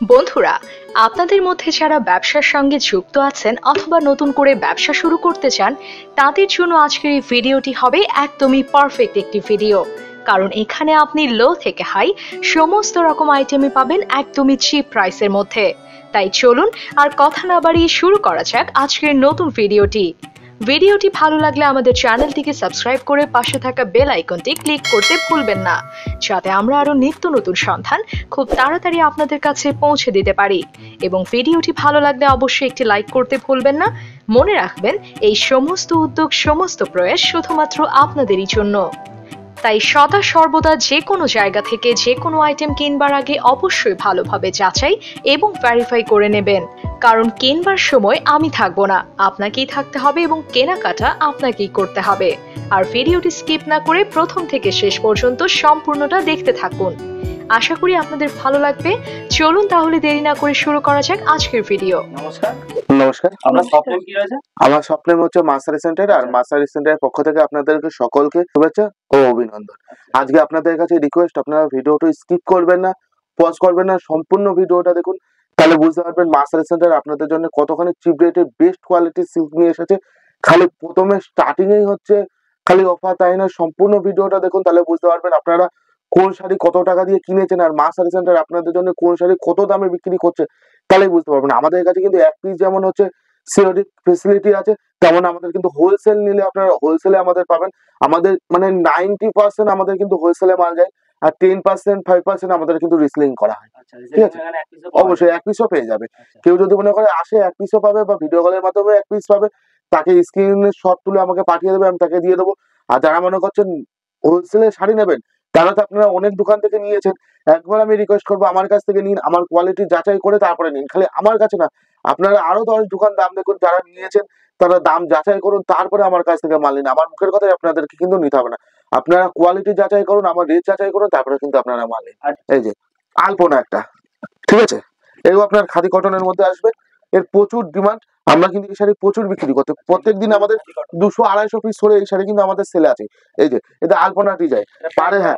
বন্ধুরা, আপনাদের মধ্যে যারা ব্যবসার সঙ্গে যুক্ত আছেন অথবা নতুন করে ব্যবসা শুরু করতে চান, তাদের জন্য আজকের এই ভিডিওটি হবে একদমই পারফেক্ট একটি ভিডিও। কারণ এখানে আপনি লো থেকে হাই সমস্ত রকম আইটেমই পাবেন একদমই চিপ প্রাইসের মধ্যে। তাই চলুন আর কথা না বাড়িয়ে শুরু করা যাক আজকের নতুন ভিডিওটি ভালো লাগলে আমাদের চ্যানেলটিকে সাবস্ক্রাইব করে পাশে থাকা বেল আইকনটি ক্লিক করতে ভুলবেন না, যাতে আমরা আরো নিত্য নতুন সন্ধান খুব তাড়াতাড়ি আপনাদের কাছে পৌঁছে দিতে পারি। এবং ভিডিওটি ভালো লাগলে অবশ্যই একটি লাইক করতে ভুলবেন না। মনে রাখবেন, এই সমস্ত উদ্যোগ, সমস্ত প্রয়াস শুধুমাত্র আপনাদেরই জন্য। তাই সদা সর্বদা যে কোনো জায়গা থেকে যে কোনো আইটেম কিনবার আগে অবশ্যই ভালোভাবে যাচাই এবং ভেরিফাই করে নেবেন। কারণ কিনবার সময় আমি থাকবো না, আপনাকেই থাকতে হবে এবং কেনাকাটা আপনাকেই করতে হবে। আর ভিডিওটি স্কিপ না করে প্রথম থেকে শেষ পর্যন্ত সম্পূর্ণটা দেখতে থাকুন। আশা করি আপনাদের ভালো লাগবে। চলুন তাহলে দেরি না করে শুরু করা যাক আজকের ভিডিও। নমস্কার। আমার স্বপ্নের হচ্ছে মাসারি সেন্টার, আর মাসারি সেন্টারের পক্ষ থেকে আপনাদেরকে সকলকে শুভেচ্ছা ও অভিনন্দন। আজকে আপনাদের কাছে রিকোয়েস্ট, আপনারা ভিডিওটা স্কিপ করবেন না, পজ করবেন না, সম্পূর্ণ ভিডিওটা দেখুন। তাহলে বুঝতে পারবেন মাসারি সেন্টার আপনাদের জন্য কতখানি চিপ রেটে বেস্ট কোয়ালিটির সিল্ক নিয়ে এসেছে। খালি প্রথমে স্টার্টিং এই হচ্ছে খালি অফার, তাই না? সম্পূর্ণ ভিডিওটা দেখুন, তাহলে বুঝতে পারবেন আপনারা কোন শাড়ি কত টাকা দিয়ে কিনেছেন আর মাসারি সেন্টার আপনাদের জন্য কোন শাড়ি কত দামে বিক্রি করছে, তাহলেই বুঝতে পারবেন। আমাদের কাছে কিন্তু এক পিস যেমন হচ্ছে সিওরি ফেসিলিটি আছে, তেমন আমাদের কিন্তু হোলসেল নিলে আপনারা হোলসেলে আমাদের পাবেন। আমাদের মানে 90% আমাদের কিন্তু হোলসেলে মাল যায়, আর 10% 5% আমাদের কিন্তু রিসেলিং করা হয়। ঠিক আছে, অবশ্যই এক পিসও পেয়ে যাবে। কেউ যদি মনে করে আসে এক পিসও পাবে, বা ভিডিও কলের মাধ্যমে এক পিস পাবে, তাকে স্ক্রিনের শট তুলে আমাকে পাঠিয়ে দেবে, আমি তাকে দিয়ে দেবো। আর যারা মনে করছেন হোলসেলে শাড়ি নেবেন, তারা তো আপনারা অনেক দোকান থেকে নিয়েছেন, একবার আমি রিকোয়েস্ট করবো আমার কাছ থেকে নিন, আমার কোয়ালিটি যাচাই করে তারপরে নিন। খালি আমার কাছে না, আপনারা আরো 10 দোকান দাম দেখুন, যারা নিয়েছেন তারা দাম যাচাই করুন, তারপরে আমার কাছ থেকে মাল নিন। আমার মুখের কথাই আপনাদেরকে কিন্তু নিতে হবে না, আপনারা কোয়ালিটি যাচাই করুন, আমার রেট যাচাই করুন, তারপরে কিন্তু আপনারা মাল নিন। এই যে আলপনা একটা, ঠিক আছে, এও আপনার খাদি কটনের মধ্যে আসবে। এর প্রচুর ডিমান্ড, আমরা কিন্তু এই শাড়ি প্রচুর বিক্রি করতে, প্রত্যেক দিন আমাদের 200-250 পিস করে এই শাড়ি কিন্তু আমাদের সেলে আছে। এই যে এটা আলপনা ডিজাইন পারে, হ্যাঁ,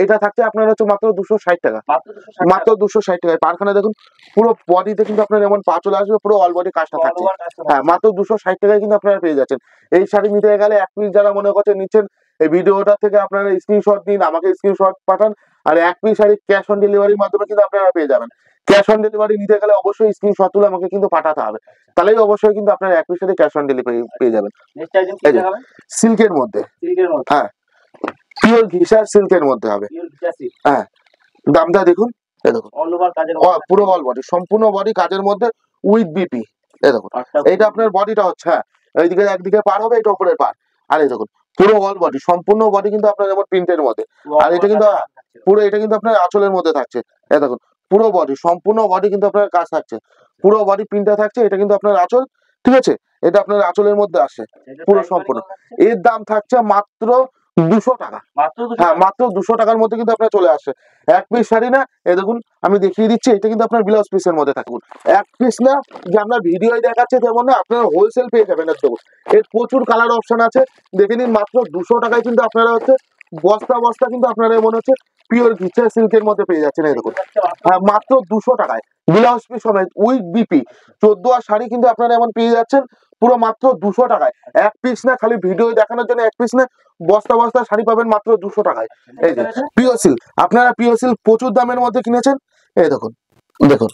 এটা থাকছে আপনার হচ্ছে মাত্র 260 টাকা, মাত্র 260 টাকায়। পারখানা দেখুন, পুরো বডিতে কিন্তু আপনার এমন পা চলে আসবে, পুরো অল বডি কাজটা থাকছে। হ্যাঁ, মাত্র 260 টাকায় কিন্তু আপনারা পেয়ে যাচ্ছেন। এই শাড়ি নিতে গেলে এক পিস যারা মনে করছেন নিচ্ছেন, এই ভিডিওটা থেকে আপনারা স্ক্রিনশট নিন, আমাকে স্ক্রিনশট পাঠান, আর এক পিস শাড়ি ক্যাশ অন ডেলিভারির মাধ্যমে কিন্তু আপনারা পেয়ে যাবেন। ক্যাশ অন ডেলিভারি নিতে গেলে অবশ্যই স্ক্রিনশট তুলে আমাকে কিন্তু পাঠাতে হবে, তাহলেই অবশ্যই কিন্তু আপনারা এক piece sari cash on delivery পেয়ে যাবেন। সিল্কের মধ্যে, হ্যাঁ, পিওর ঘিসার সিল্কের মধ্যে হবে। হ্যাঁ, দামটা দেখুন, এই দেখুন পুরো অল বডি, সম্পূর্ণ বডি কাজের মধ্যে উইথ বিপি। এই দেখুন, এইটা আপনার বডিটা হচ্ছে, হ্যাঁ, এইদিকে একদিকে পার হবে, এটা উপরের পার। আর এই দেখুন পুরো অল বডি, সম্পূর্ণ বডি কিন্তু আপনার যেমন প্রিন্টের মধ্যে। আর এটা কিন্তু পুরো, এটা কিন্তু আপনার আঁচলের মধ্যে থাকছে। এই দেখুন পুরো বডি, সম্পূর্ণ বডি কিন্তু আপনার কাজ থাকছে, পুরো বডি প্রিন্টটা থাকছে। এটা কিন্তু আপনার আঁচল, ঠিক আছে, এটা আপনার আঁচলের মধ্যে আসে পুরো সম্পূর্ণ। এর দাম থাকছে মাত্র 200 টাকা, হ্যাঁ, মাত্র 200 টাকার মধ্যে কিন্তু আপনার চলে আসছে। এক পিস শাড়ি না, এই দেখুন আমি দেখিয়ে দিচ্ছি, এটা কিন্তু আপনার ব্লাউজ পিসের মধ্যে থাকুন। এক পিস না যে আমরা ভিডিও দেখাচ্ছে তেমন না, আপনারা হোলসেল পেয়ে যাবেন একদম। এর প্রচুর কালার অপশন আছে, দেখে নিন। মাত্র 200 টাকায় কিন্তু আপনারা হচ্ছে বস্তা বস্তা কিন্তু আপনারা মনে হচ্ছে পিওর ঘিচা সিল্কের মধ্যে পেয়ে যাচ্ছেন। এই দেখুন, হ্যাঁ, মাত্র 200 টাকায় ব্লাউজ পিস সমেত উইথ বিপি 14 আর শাড়ি কিন্তু আপনারা এমন পেয়ে যাচ্ছেন পুরো মাত্র 200 টাকায়। এক পিস না, খালি ভিডিও দেখানোর জন্য এক পিস না, বস্তা বস্তা শাড়ি পাবেন মাত্র 200 টাকায়। এই যে পিওর সিল্ক, আপনারা পিওর সিল্ক প্রচুর দামের মধ্যে কিনেছেন। এই দেখুন, দেখুন,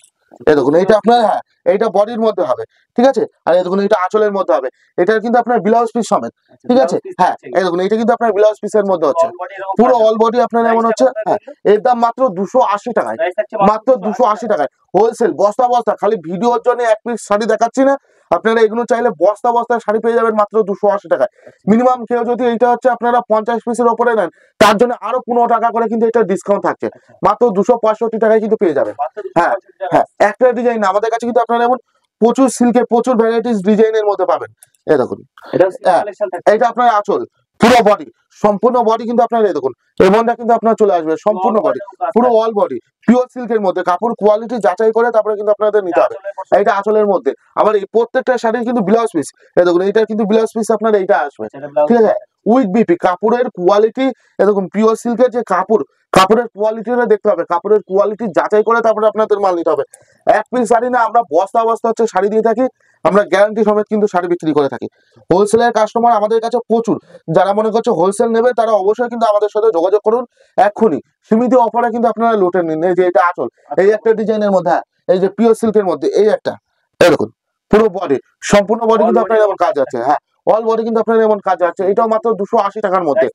এই দেখুন, এইটা আপনার, হ্যাঁ, এইটা বডির মধ্যে হবে, ঠিক আছে। আর এই দেখুন, এটা আঁচলের মধ্যে হবে, এটা কিন্তু আপনার ব্লাউজ পিস সমেত, ঠিক আছে। হ্যাঁ, এই দেখুন, এটা কিন্তু আপনার ব্লাউজ পিসের মধ্যে হচ্ছে, পুরো অল বডি আপনার এমন হচ্ছে। হ্যাঁ, এর দাম মাত্র 280 টাকায়, মাত্র 280 টাকায় হোলসেল বস্তা বস্তা। খালি ভিডিওর জন্য এক পিস শাড়ি দেখাচ্ছি না, আপনারা এগুলো চাইলে বস্তা বস্তা শাড়ি পেয়ে যাবেন মাত্র 280 টাকায়। মিনিমাম কেউ যদি এইটা হচ্ছে আপনারা 50 পিসের ওপরে নেন, তার জন্য আরো 15 টাকা করে কিন্তু এটা ডিসকাউন্ট থাকছে, মাত্র 265 টাকায় কিন্তু পেয়ে যাবেন। হ্যাঁ, হ্যাঁ, একটা ডিজাইন আমাদের কাছে কিন্তু আপনারা এমন প্রচুর সিল্কে প্রচুর ভ্যারাইটিস ডিজাইনের মধ্যে পাবেন। এই দেখুন, এটা আপনার আঁচল, পুরো বডি সম্পূর্ণ বডি কিন্তু আপনার এই দেখুন এমনটা কিন্তু আপনার চলে আসবে সম্পূর্ণ বডি, পুরো অল বডি পিওর সিল্কের মধ্যে, কাপড় কোয়ালিটি যাচাই করে তারপরে কিন্তু আপনাদের নিতে হবে। এটা আঁচলের মধ্যে, আবার এই প্রত্যেকটা শাড়ির কিন্তু ব্লাউজ পিস এই দেখুন, এইটা কিন্তু ব্লাউজ পিস আপনার এইটা আসবে, ঠিক আছে, উইথ বিপি। কাপড়ের কোয়ালিটি দেখুন, পিওর সিল্কের যে কাপড়, কাপড়ের কোয়ালিটিটা দেখতে হবে, কাপড়ের কোয়ালিটি যাচাই করে তারপরে আপনাদের মাল নিতে হবে। এক পিস শাড়ি না, আমরা বস্তা বস্তা হচ্ছে শাড়ি দিয়ে থাকি, আমরা গ্যারান্টি সমেত কিন্তু শাড়ি বিক্রি করে থাকি। হোলসেলের কাস্টমার আমাদের কাছে প্রচুর, যারা মনে করছে হোলসেল নেবে তারা অবশ্যই কিন্তু আমাদের সাথে যোগাযোগ করুন এক্ষুনি। সীমিত অফারে কিন্তু আপনারা লুটে নিন। এই যে এটা আঁচল, এই একটা ডিজাইনের মধ্যে, এই যে পিওর সিল্কের মধ্যে এই একটা, এই দেখুন পুরো বডি, সম্পূর্ণ বডি কিন্তু আপনার এমন কাজ আছে, হ্যাঁ অল বডি কিন্তু আপনার এমন কাজ আছে। এটাও মাত্র 280 টাকার মধ্যে,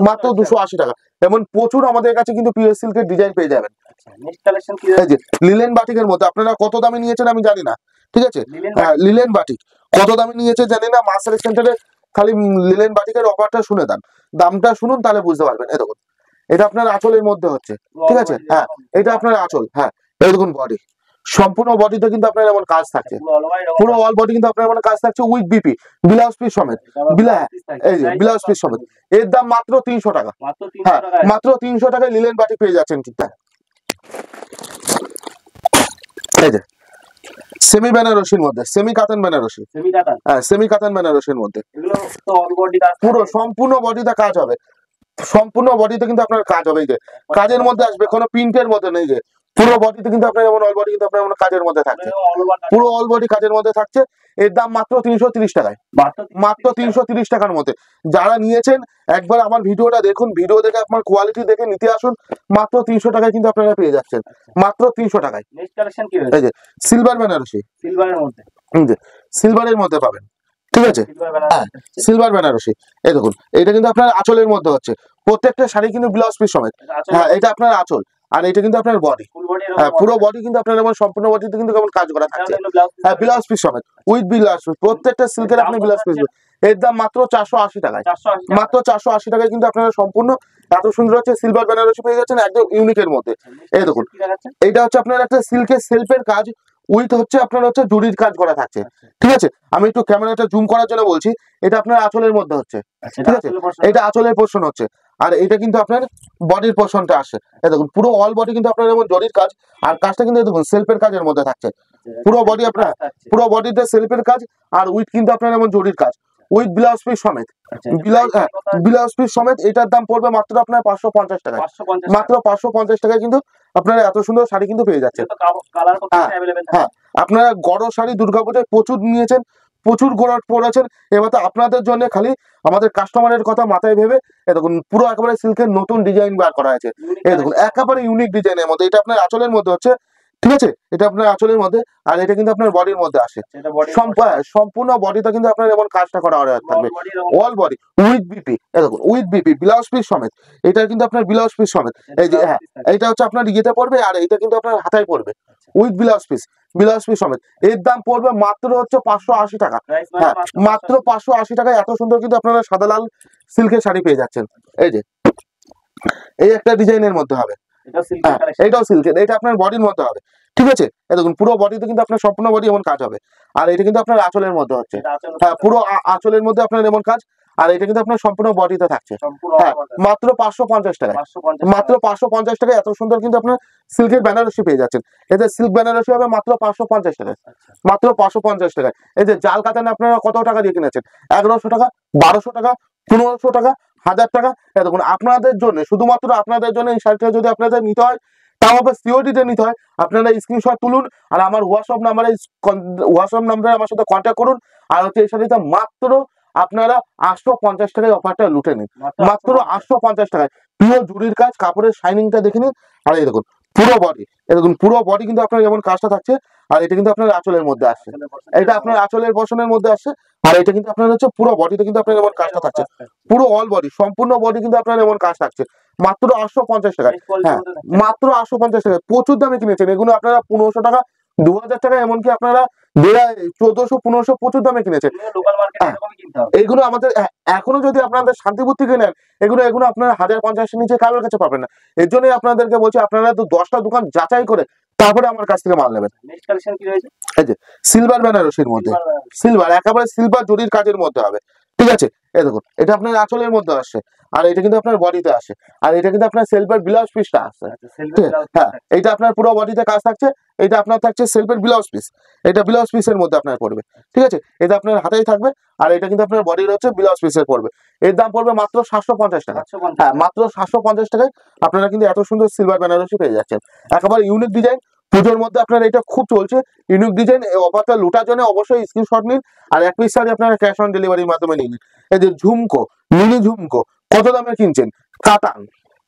মাত্র 280 টাকা। এমন প্রচুর আমাদের কাছে কিন্তু পিওর সিল্কের ডিজাইন পেয়ে যাবেন। এই যে লিলেন বাটিকের মধ্যে, আপনারা কত দামে নিয়েছেন আমি জানি না, ঠিক আছে, লিলেন বাটিক কত দামে নিয়েছে জানি না, মার্সারি সেন্টারে খালি লিলেন বাটিকের অফারটা শুনে দেন, দামটা শুনুন তাহলে বুঝতে পারবেন। এই দেখুন এটা আপনার আঁচলের মধ্যে হচ্ছে, ঠিক আছে, হ্যাঁ এটা আপনার আঁচল, হ্যাঁ এই দেখুন বডি, সম্পূর্ণ বডিতে কিন্তু আপনার এমন কাজ থাকছে, পুরো অল বডি কিন্তু আপনার এমন কাজ থাকছে উইথ বিপি, ব্লাউজ পিস সমেত, এই যে ব্লাউজ পিস সমেত। এর দাম মাত্র 300 টাকা, হ্যাঁ মাত্র 300 টাকায় লিলেন বাটিক পেয়ে যাচ্ছেন কিন্তু। এই যে সেমি বেনারসির মধ্যে, সেমি কাতান বেনারসি, হ্যাঁ সেমি কাতান বেনারসির মধ্যে পুরো সম্পূর্ণ বডিতে কাজ হবে, সম্পূর্ণ বডিতে কিন্তু আপনার কাজ হবে। এই যে কাজের মধ্যে আসবে, কোনো প্রিন্টের মধ্যে নেই, যে পুরো বডিতে কিন্তু আপনার যেমন অল বডি কিন্তু আপনার কাজের মধ্যে থাকছে, পুরো অল বডি কাজের মধ্যে থাকছে। এর দাম মাত্র 330 টাকায়, মাত্র 330 টাকার মধ্যে। যারা নিয়েছেন একবার আমার ভিডিওটা দেখুন, ভিডিও দেখে আপনার কোয়ালিটি দেখে নিতে আসুন, মাত্র 300 টাকায় কিন্তু আপনারা পেয়ে যাচ্ছেন, মাত্র 300 টাকায়। এই যে সিলভার বেনারসি, সিলভারের মধ্যে পাবেন, ঠিক আছে, হ্যাঁ সিলভার বেনারসি। এই দেখুন এটা কিন্তু আপনার আঁচলের মধ্যে হচ্ছে, প্রত্যেকটা শাড়ি কিন্তু ব্লাউজ পিস সমেত, হ্যাঁ এটা আপনার আঁচল, আর এটা কিন্তু আপনার বডি, হ্যাঁ পুরো বডি কিন্তু আপনার যেমন সম্পূর্ণ বডিতে কিন্তু কেমন কাজ করা থাকছে, হ্যাঁ ব্লাউজ পিস সমেত উইথ ব্লাউজ পিস, প্রত্যেকটা সিল্কের আপনি ব্লাউজ পিস। এর দাম মাত্র 480 টাকায়, মাত্র 480 টাকায় কিন্তু আপনারা সম্পূর্ণ এত সুন্দর হচ্ছে সিলভার বেনারসি পেয়ে যাচ্ছেন একদম ইউনিকের মধ্যে। এই দেখুন এইটা হচ্ছে আপনার একটা সিল্কের সেলফের কাজ উইথ হচ্ছে আপনার হচ্ছে জুড়ির কাজ করা থাকছে, ঠিক আছে। আমি একটু ক্যামেরাটা জুম করার জন্য বলছি, এটা আপনার আঁচলের মধ্যে হচ্ছে, ঠিক আছে, এটা আঁচলের পোর্শন হচ্ছে, আর এটা কিন্তু আপনার বডির পোর্শনটা আসে। এই দেখুন পুরো অল বডি কিন্তু আপনার যেমন জরির কাজ, আর কাজটা কিন্তু দেখুন সেলফের কাজের মধ্যে থাকছে, পুরো বডি আপনার, পুরো বডিতে সেলফের কাজ আর উইথ কিন্তু আপনার যেমন জরির কাজ উইথ ব্লাউজ পিস সমেত, ব্লাউজ পিস সমেত। এটার দাম পড়বে মাত্র আপনার 550 টাকায়, মাত্র 550 টাকায় কিন্তু আপনারা এত সুন্দর শাড়ি কিন্তু পেয়ে যাচ্ছেন। হ্যাঁ আপনারা গড় শাড়ি দুর্গাপূজায় প্রচুর নিয়েছেন, প্রচুর গোড়াট পড়েছেন, এবার তো আপনাদের জন্য খালি আমাদের কাস্টমারের কথা মাথায় ভেবে এই দেখুন পুরো একেবারে সিল্কের নতুন ডিজাইন বার করা হয়েছে। এই দেখুন একেবারে ইউনিক ডিজাইনের মধ্যে, এটা আপনার আঁচলের মধ্যে হচ্ছে, ঠিক আছে, এটা আপনার আঁচলের মধ্যে, আর এটা কিন্তু আপনার বডির মধ্যে আসে, সম্পূর্ণ বডিতে কিন্তু আপনার এমন কাজটা করা থাকবে, অল বডি উইথ বিপি, দেখুন উইথ বিপি ব্লাউজ পিস সমেত, এটা কিন্তু আপনার ব্লাউজ পিস সমেত। এই যে হ্যাঁ এটা হচ্ছে আপনার ইয়েতে পড়বে, আর এটা কিন্তু আপনার হাতায় পড়বে with blouse piece, blouse piece সমেত। এর দাম পড়বে মাত্র হচ্ছে 580 টাকা, হ্যাঁ মাত্র 580 টাকায় এত সুন্দর কিন্তু আপনারা সাদা লাল সিল্কের শাড়ি পেয়ে যাচ্ছেন। এই যে এই একটা ডিজাইনের মধ্যে হবে, এটাও সিল্কের, এটা আপনার বডির মধ্যে হবে, ঠিক আছে। এই দেখুন পুরো বডিতে কিন্তু আপনার সম্পূর্ণ বডি এমন কাজ হবে, আর এটা কিন্তু আপনার আঁচলের মধ্যে হচ্ছে, হ্যাঁ পুরো আঁচলের মধ্যে আপনার এমন কাজ, আর এটা কিন্তু আপনার সম্পূর্ণ বডিতে থাকছে, হ্যাঁ মাত্র 550 টাকায়, মাত্র 550 টাকায় এত সুন্দর কিন্তু আপনার সিল্কের বেনারসি পেয়ে যাচ্ছেন। এতে সিল্ক বেনারসি হবে মাত্র 550 টাকায়, মাত্র 550 টাকায়। এই যে জাল কাতানে আপনারা কত টাকা দিয়ে কিনেছেন, 1100 টাকা, 1200 টাকা, 1500 টাকা, 1000 টাকা। দেখুন আপনাদের জন্য, শুধুমাত্র আপনাদের জন্য এই শাড়িটা যদি আপনাদের নিতে হয়, তাও আবার সিওডিতে নিতে হয়, আপনারা স্ক্রিনশট তুলুন আর আমার হোয়াটসঅ্যাপ নাম্বারে আমার সাথে কন্ট্যাক্ট করুন। আর হচ্ছে এই শাড়িটা মাত্র আপনারা 850 টাকায় অফারটা লুটে নিন, মাত্র 850 টাকায়। পিওর জুড়ির কাজ, কাপড়ের শাইনিংটা দেখে নিন। আর এই দেখুন পুরো বডি, এই দেখুন পুরো বডি কিন্তু আপনার যেমন কাজটা থাকছে, আর এটা কিন্তু আপনার আঁচলের মধ্যে আসছে, এটা আপনার আঁচলের পোর্শনের মধ্যে আসছে, আর এটা কিন্তু আপনার হচ্ছে পুরো বডিতে কিন্তু আপনার যেমন কাজটা থাকছে, পুরো অল বডি সম্পূর্ণ বডি কিন্তু আপনার যেমন কাজ থাকছে, মাত্র 850 টাকায়, হ্যাঁ মাত্র 850 টাকায়। প্রচুর দামে কিনেছেন এগুলো আপনারা, 1500 টাকা, 2000 টাকা, এমনকি আপনারা 1400 1500 প্রচুর দামে কিনেছেন। এইগুলো আমাদের এখনো যদি আপনাদের শান্তিপুর থেকে নেন, এগুলো আপনারা 1050 নিচে কারোর কাছে পাবেন না। এর জন্যই আপনাদেরকে বলছি আপনারা তো 10টা দোকান যাচাই করে তারপরে আমার কাছ থেকে মাল নেবেন। এই যে সিলভার বেনারসির মধ্যে, সিলভার একেবারে সিলভার জরির কাজের মধ্যে হবে, ঠিক আছে, এই দেখুন এটা আপনার আঁচলের মধ্যে আসছে, আর এটা কিন্তু আপনার বডিতে আসে, আর এটা কিন্তু আপনার সেলফের ব্লাউজ পিসটা আসছে। হ্যাঁ, এটা আপনার পুরো বডিতে কাজ থাকছে, এটা আপনার থাকছে সেলফের ব্লাউজ পিস, এটা ব্লাউজ পিসের মধ্যে আপনার পড়বে। ঠিক আছে, এটা আপনার হাতেই থাকবে, আর এটা কিন্তু আপনার বডির হচ্ছে ব্লাউজ পিসের পড়বে। এর দাম পড়বে মাত্র 750 টাকা। হ্যাঁ, মাত্র 750 টাকায় আপনারা কিন্তু এত সুন্দর সিলভার বেনারসি পেয়ে যাচ্ছেন, একেবারে ইউনিক ডিজাইন। পুজোর মধ্যে আপনার এটা খুব চলছে ইউনিক ডিজাইন। এই অফারটা লুটার জন্য অবশ্যই স্ক্রিনশট নিন, আর এক পিস শাড়ি আপনারা ক্যাশ অন ডেলিভারির মাধ্যমে নিন। এই যে ঝুমকো, মিনি ঝুমকো কত দামে কিনছেন, কাতান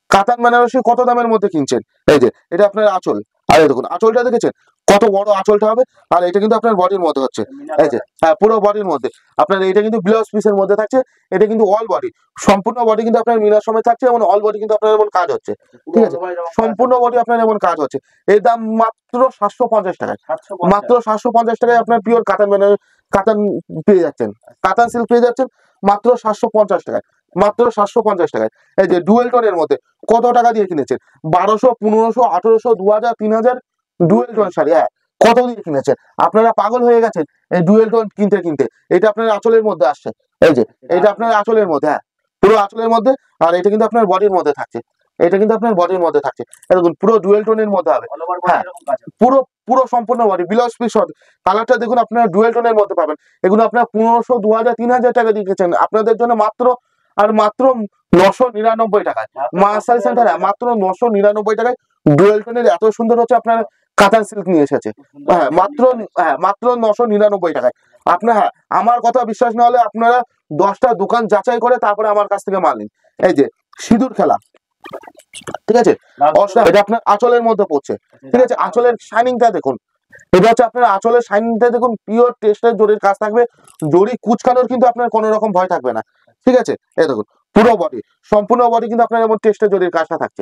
কাতান বেনারসি কত দামের মধ্যে কিনছেন। এই যে এটা আপনার আঁচল, আর এই দেখুন আঁচলটা দেখেছেন কত বড় আঁচলটা হবে, আর এটা কিন্তু আপনার বডির মধ্যে হচ্ছে। এই যে হ্যাঁ, পুরো বডির মধ্যে আপনার এটা কিন্তু ব্লাউজ পিসের মধ্যে থাকছে, এটা কিন্তু অল বডি, সম্পূর্ণ বডি কিন্তু আপনার মিনার সময় থাকছে, এবং অল বডি কিন্তু আপনার এমন কাজ হচ্ছে। ঠিক আছে, সম্পূর্ণ বডি আপনার এমন কাজ হচ্ছে। এর দাম মাত্র 750 টাকায়, মাত্র 750 টাকায় আপনার পিওর কাতান কাতান পেয়ে যাচ্ছেন, কাতান সিল্ক পেয়ে যাচ্ছেন মাত্র 750 টাকায়, মাত্র 750 টাকায়। এই যে ডুয়েল টোনের মধ্যে কত টাকা দিয়ে কিনেছেন, 1200, 1500, 1800, 2000, 3000 ডুয়েল টোন শাড়ি। হ্যাঁ, কত দিয়ে কিনেছেন, আপনারা পাগল হয়ে গেছেন এই ডুয়েল টোন কিনতে কিনতে। এটা আপনার আঁচলের মধ্যে আসছে, এই যে এটা আপনার আঁচলের মধ্যে, হ্যাঁ পুরো আঁচলের মধ্যে, আর এটা কিন্তু আপনার বডির মধ্যে থাকছে, এটা কিন্তু আপনার বডির মধ্যে থাকছে। দেখুন পুরো ডুয়েল টোনের মধ্যে হবে। হ্যাঁ, পুরো পুরো সম্পূর্ণ বডি ব্লাউজ পিস, কালারটা দেখুন আপনারা ডুয়েল টোনের মধ্যে পাবেন। এগুলো আপনার 1500, 2000, 3000 টাকা দিয়ে কিনেছেন, আপনাদের জন্য মাত্র আর মাত্র 999 টাকায়। মা শাড়ি সেন্টারে মাত্র 999 টাকায় ডুয়েল টোনের এত সুন্দর হচ্ছে আপনার কাতান সিল্ক নিয়ে এসেছে। হ্যাঁ, মাত্র 999 টাকায়। আপনার হ্যাঁ, আমার কথা বিশ্বাস না হলে আপনারা 10টা দোকান যাচাই করে তারপরে আমার কাছ থেকে মাল নিন। এই যে সিঁদুর খেলা, ঠিক আছে, এটা আপনার আঁচলের মধ্যে পড়ছে। ঠিক আছে, আঁচলের শাইনিংটা দেখুন, এটা হচ্ছে আপনার আঁচলের শাইনিংটা দেখুন, পিওর টেস্টের জরির কাজ থাকবে, জরি কুচকানোর কিন্তু আপনার কোনো রকম ভয় থাকবে না। ঠিক আছে, এই দেখুন পুরো বডি, সম্পূর্ণ বডি কিন্তু আপনার এমন টেস্টের জরির কাজটা থাকছে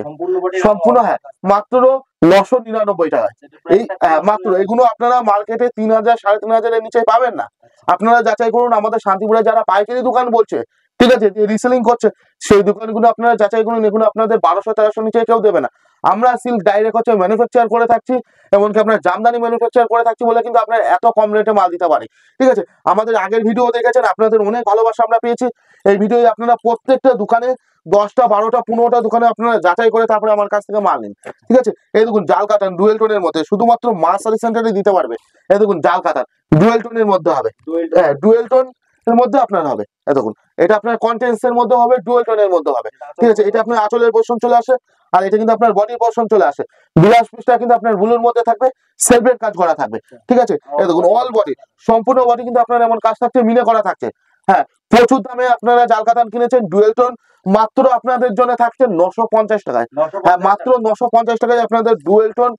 সম্পূর্ণ। হ্যাঁ, মাত্র 999 টাকায়। এই মাত্র এগুলো আপনারা মার্কেটে 3000, 3500 এর নিচে পাবেন না। আপনারা যাচাই করুন, আমাদের শান্তিপুরে যারা পাইকারি দোকান বলছে, ঠিক আছে, যে রিসেলিং করছে, সেই দোকানগুলো আপনারা যাচাই করুন, এগুলো আপনাদের 1200, 1300 নিচে কেউ দেবে না। আমরা সিল্ক ডাইরেক্ট হচ্ছে ম্যানুফ্যাকচার করে থাকছি, এমনকি আপনার জামদানি ম্যানুফ্যাকচার করে থাকছি বলে কিন্তু আপনার এত কম রেটে মাল দিতে পারি। ঠিক আছে, আমাদের আগের ভিডিও দেখেছেন, আপনাদের অনেক ভালোবাসা আমরা পেয়েছি। এই ভিডিও আপনারা প্রত্যেকটা দোকানে 10টা, 12টা, 15টা দোকানে আপনারা যাচাই করে তারপরে আমার কাছ থেকে মাল নিন। ঠিক আছে, এই দেখুন জাল কাতান ডুয়েল টোনের মধ্যে, শুধুমাত্র মা শাড়ি সেন্টারে দিতে পারবে। এই দেখুন জাল কাতান ডুয়েল টোনের মধ্যে হবে, হ্যাঁ ডুয়েল টোন এর মধ্যে আপনার হবে। এই দেখুন এটা আপনার কন্টেন্স এর মধ্যে হবে, ডুয়েল টোনের মধ্যে হবে। ঠিক আছে, এটা আপনার আঁচলের পোরশন চলে আসে, আর এটা কিন্তু আপনার বডির পোরশন চলে আসে। ব্লাউজ পিসটা কিন্তু আপনার ব্লুর মধ্যে থাকবে, সেলফের কাজ করা থাকবে। ঠিক আছে, এই দেখুন অল বডি, সম্পূর্ণ বডি কিন্তু আপনার এমন কাজ থাকছে, মিনে করা থাকছে। হ্যাঁ, প্রচুর দামে আপনারা জাল কাতান কিনেছেন, ডুয়েল টোন মাত্র আপনাদের জন্য থাকছে 950 টাকায়। হ্যাঁ, মাত্র 950 টাকায় আপনাদের ডুয়েল টোন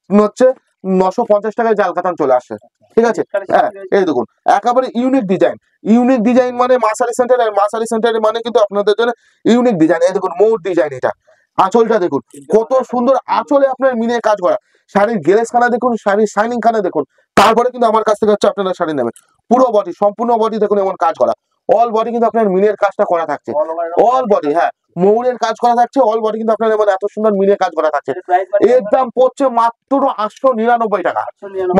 হচ্ছে 950 টাকায় জাল কাতান চলে আসছে। ঠিক আছে, হ্যাঁ এই দেখুন একেবারে ইউনিক ডিজাইন, ইউনিক ডিজাইন মানে মা শাড়ি সেন্টার, আর মা শাড়ি সেন্টারে মানে কিন্তু আপনাদের জন্য ইউনিক ডিজাইন। এই দেখুন মৌর ডিজাইন, এটা আঁচলটা দেখুন কত সুন্দর, আঁচলে আপনার মিনে কাজ করা, শাড়ির গ্লেজ খানা দেখুন, শাড়ির শাইনিং খানা দেখুন, তারপরে কিন্তু আমার কাছ থেকে হচ্ছে আপনারা শাড়ি নেবেন। পুরো বডি, সম্পূর্ণ বডি দেখুন এমন কাজ করা, অল বডি কিন্তু আপনার মিনের কাজটা করা থাকছে, অল বডি। হ্যাঁ, মৌরের কাজ করা থাকছে, অল বডি কিন্তু আপনার এমন এত সুন্দর মিনের কাজ করা থাকছে। এর দাম পড়ছে মাত্র 899 টাকা,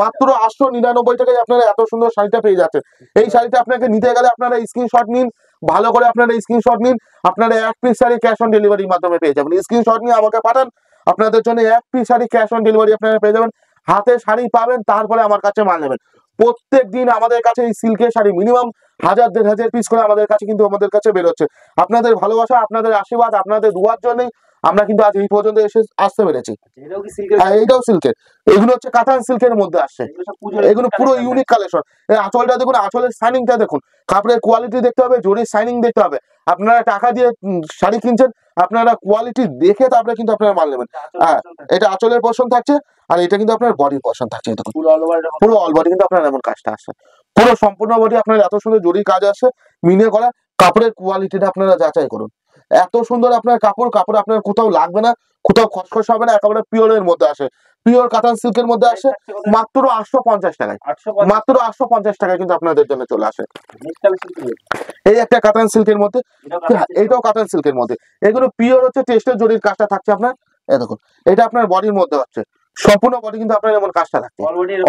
মাত্র 899 টাকায় আপনারা এত সুন্দর শাড়িটা পেয়ে যাচ্ছেন। এই শাড়িটা আপনাকে নিতে গেলে আপনারা স্ক্রিনশট নিন, ভালো করে আপনারা স্ক্রিনশট নিন, আপনারা এক পিস শাড়ি ক্যাশ অন ডেলিভারির মাধ্যমে পেয়ে যাবেন। স্ক্রিনশট নিয়ে আমাকে পাঠান, আপনাদের জন্য এক piece sari cash on delivery আপনারা পেয়ে যাবেন। হাতে শাড়ি পাবেন, তারপরে আমার কাছে মাল নেবেন। প্রত্যেক দিন আমাদের কাছে এই সিল্কের শাড়ি মিনিমাম 1000, 1500 পিস করে আমাদের কাছে কিন্তু আমাদের কাছে বেরোচ্ছে। আপনাদের ভালোবাসা, আপনাদের আশীর্বাদ, আপনাদের দুয়ার জন্যই আমরা কিন্তু আজ এই পর্যন্ত আসতে পেরেছি। এইটাও সিল্কের, এগুলো হচ্ছে কাতান সিল্কের মধ্যে আসছে, এগুলো পুরো ইউনিক কালেকশন। আঁচলটা দেখুন, আঁচলের শাইনিংটা দেখুন, কাপড়ের কোয়ালিটি দেখতে হবে, জরির শাইনিং দেখতে হবে। আপনারা টাকা দিয়ে শাড়ি কিনছেন, আপনারা কোয়ালিটি দেখে তারপরে কিন্তু আপনারা মাল নেবেন। হ্যাঁ, এটা আঁচলের পোরশন থাকছে, আর এটা কিন্তু আপনার বডির পোরশন থাকছে। দেখুন পুরো অল বডি কিন্তু আপনার এমন কাজটা আসছে, পুরো সম্পূর্ণ বডি আপনার এত সুন্দর জরির কাজ আসছে, মিনে করা। কাপড়ের কোয়ালিটিটা আপনারা যাচাই করুন, এত সুন্দর আপনার কাপড়, কাপড় আপনার কোথাও লাগবে না, কোথাও খসখস হবে না, একেবারে পিওরের মধ্যে আসে, পিওর কাতান সিল্কের মধ্যে আসে। মাত্র 850 টাকায়, মাত্র 850 টাকায় কিন্তু আপনাদের জন্য চলে আসে। এই একটা কাতান সিল্কের মধ্যে, এইটাও কাতান সিল্কের মধ্যে, এগুলো পিওর হচ্ছে টেস্টের জরির কাজটা থাকছে আপনার। এই দেখুন এটা আপনার বডির মধ্যে হচ্ছে, সম্পূর্ণ বডি কিন্তু আপনার এমন কাজটা থাকছে,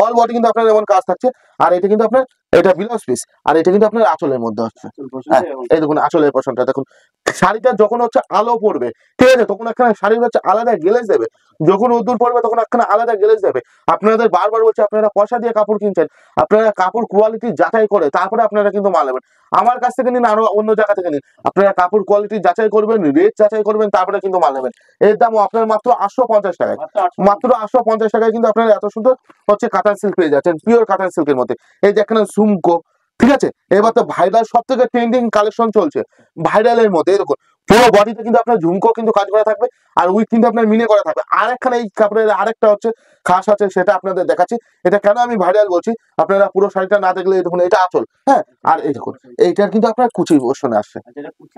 অল বডি কিন্তু আপনার এমন কাজ থাকছে। আর এটা কিন্তু আপনার এটা ব্লাউজ পিস, আর এটা কিন্তু আপনার আঁচলের মধ্যে হচ্ছে। হ্যাঁ, এই দেখুন আঁচলের পোর্শনটা দেখুন। শাড়িটা যখন হচ্ছে আলো পড়বে, ঠিক আছে, তখন একখানা শাড়ির হচ্ছে আলাদা গ্লেজ দেবে, যখন রোদ্দুর পড়বে তখন একখানা আলাদা গ্লেজ দেবে। আপনাদের বারবার বলছে আপনারা পয়সা দিয়ে কাপড় কিনছেন, আপনারা কাপড় কোয়ালিটি যাচাই করে তারপরে আপনারা কিন্তু মাল নেবেন। আমার কাছ থেকে নিন, আরো অন্য জায়গা থেকে নিন, আপনারা কাপড় কোয়ালিটি যাচাই করবেন, রেট যাচাই করবেন, তারপরে কিন্তু মাল নেবেন। এর দাম আপনার মাত্র 850 টাকায়, মাত্র 850 টাকায় কিন্তু আপনারা এত সুন্দর হচ্ছে কাতান সিল্ক পেয়ে যাচ্ছেন, পিওর কাতান সিল্কের মধ্যে। এই যে এখানে ঝুমকো, ঠিক আছে, এবার তো ভাইরাল সব থেকে ট্রেন্ডিং কালেকশন চলছে ভাইরালের মধ্যে। দেখুন পুরো বডিতে কিন্তু আপনার ঝুমকো কিন্তু কাজ করা থাকবে, আর উইথ কিন্তু আপনার মিনে করা থাকবে। আর একখানে এই কাপড়ের আরেকটা হচ্ছে খাস আছে, সেটা আপনাদের দেখাচ্ছি। এটা কেন আমি ভাইরাল বলছি, আপনারা পুরো শাড়িটা না দেখলে দেখুন এটা আঁচল। হ্যাঁ, আর এই দেখুন এইটার কিন্তু আপনার কুচির পোর্শনে আসছে।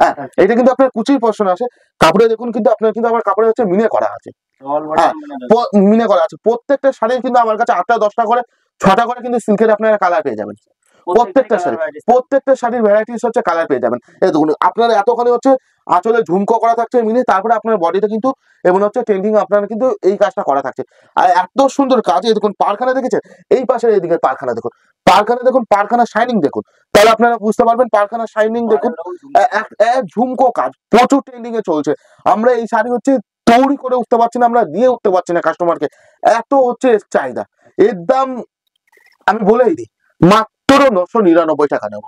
হ্যাঁ, এটা কিন্তু আপনার কুচির পোর্শনে আসে। কাপড়ে দেখুন কিন্তু আপনার কিন্তু আমার কাপড়ে হচ্ছে মিনে করা আছে। হ্যাঁ, মিনে করা আছে। প্রত্যেকটা শাড়ির কিন্তু আমার কাছে 8টা 10টা করে 6টা করে কিন্তু সিল্কের আপনারা কালার পেয়ে যাবেন। প্রত্যেকটা শাড়ির ভ্যারাইটিস হচ্ছে কালার পেয়ে যাবেন। এই দেখুন আপনার এতখানি হচ্ছে আঁচলে ঝুমকো করা থাকছে মিনে, তারপরে আপনার বডিতে কিন্তু এবং হচ্ছে ট্রেন্ডিং আপনার কিন্তু এই কাজটা করা থাকছে। আর এত সুন্দর কাজ। এই দেখুন পারখানা দেখেছেন, এই পাশের এইদিকে পারখানা দেখুন, পারখানা দেখুন, পারখানা শাইনিং দেখুন, তাহলে আপনারা বুঝতে পারবেন পারখানা শাইনিং দেখুন। ঝুমকো কাজ প্রচুর ট্রেন্ডিং এ চলছে। আমরা এই শাড়ি হচ্ছে তৈরি করে উঠতে পারছি না, আমরা দিয়ে উঠতে পারছি না কাস্টমারকে, এত হচ্ছে চাহিদা। এর দাম আমি বলেই দিই, মাত্র 999 টাকা নেবো,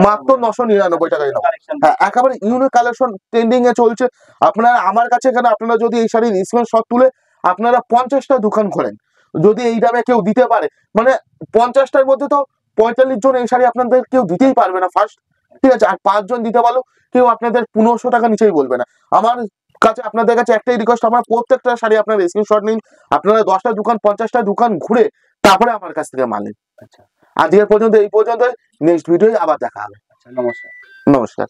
মাত্র 999 টাকায় নেবো। হ্যাঁ, একেবারে ইউনিক কালেকশন ট্রেন্ডিং এ চলছে। আপনারা আমার কাছে এখানে আপনারা যদি এই শাড়ির স্ক্রিনশট তুলে আপনারা 50টা দোকান খোলেন, যদি এই দামে কেউ দিতে পারে, মানে 50টার মধ্যে তো 45 জন এই শাড়ি আপনাদের কেউ দিতেই পারবে না ফার্স্ট, ঠিক আছে, আর 5 জন দিতে পারলো কেউ আপনাদের 1500 টাকা নিচেই বলবে না। আমার কাছে আপনাদের কাছে একটাই রিকোয়েস্ট, আমার প্রত্যেকটা শাড়ি আপনারা স্ক্রিনশট নিন, আপনারা 10টা দোকান 50টা দোকান ঘুরে তারপরে আমার কাছ থেকে মাল নিন। আজকের পর্যন্ত এই পর্যন্ত, নেক্সট ভিডিও আবার দেখা হবে। নমস্কার।